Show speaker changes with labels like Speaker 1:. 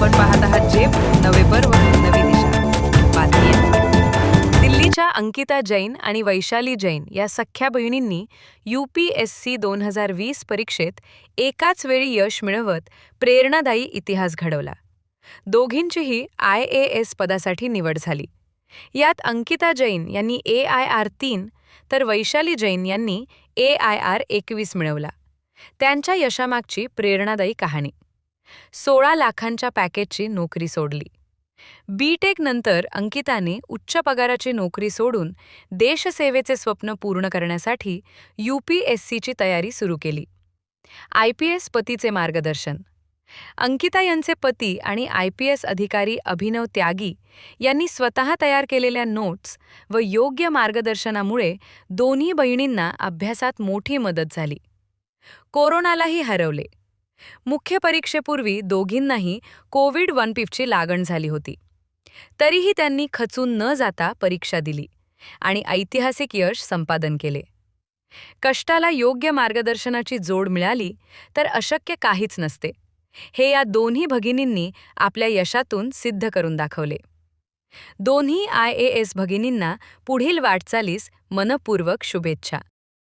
Speaker 1: आपण पाहत आहात झेप, नवे पर्व, नवी दिशा. बातमी आहे. दिल्लीच्या अंकिता जैन आणि वैशाली जैन या सख्ख्या बहिणींनी UPSC 2020 परीक्षेत एकाच वेळी यश मिळवत प्रेरणादायी इतिहास घडवला. दोघींचीही IAS पदासाठी निवड झाली. यात अंकिता जैन यांनी AIR 3 तर वैशाली जैन यांनी AIR 21 मिळवला. त्यांच्या यशामागची प्रेरणादायी कहाणी. 16 लाखांच्या पॅकेजची नोकरी सोडली. BTech नंतर अंकिताने उच्च पगाराची नोकरी सोडून देशसेवेचे स्वप्न पूर्ण करण्यासाठी UPSCची तयारी सुरू केली. IPS पतीचे मार्गदर्शन. अंकिता यांचे पती आणि IPS अधिकारी अभिनव त्यागी यांनी स्वतः तयार केलेल्या नोट्स व योग्य मार्गदर्शनामुळे दोन्ही बहिणींना अभ्यासात मोठी मदत झाली. कोरोनालाही हरवले. मुख्य परीक्षेपूर्वी दोघींनाही कोविड-19ची लागण झाली होती. तरीही त्यांनी खचून न जाता परीक्षा दिली आणि ऐतिहासिक यश संपादन केले. कष्टाला योग्य मार्गदर्शनाची जोड मिळाली तर अशक्य काहीच नसते. हे या दोन्ही भगिनींनी आपल्या यशातून सिद्ध करून दाखवले. दोन्ही IAS भगिनींना पुढील वाटचालीस मनपूर्वक शुभेच्छा.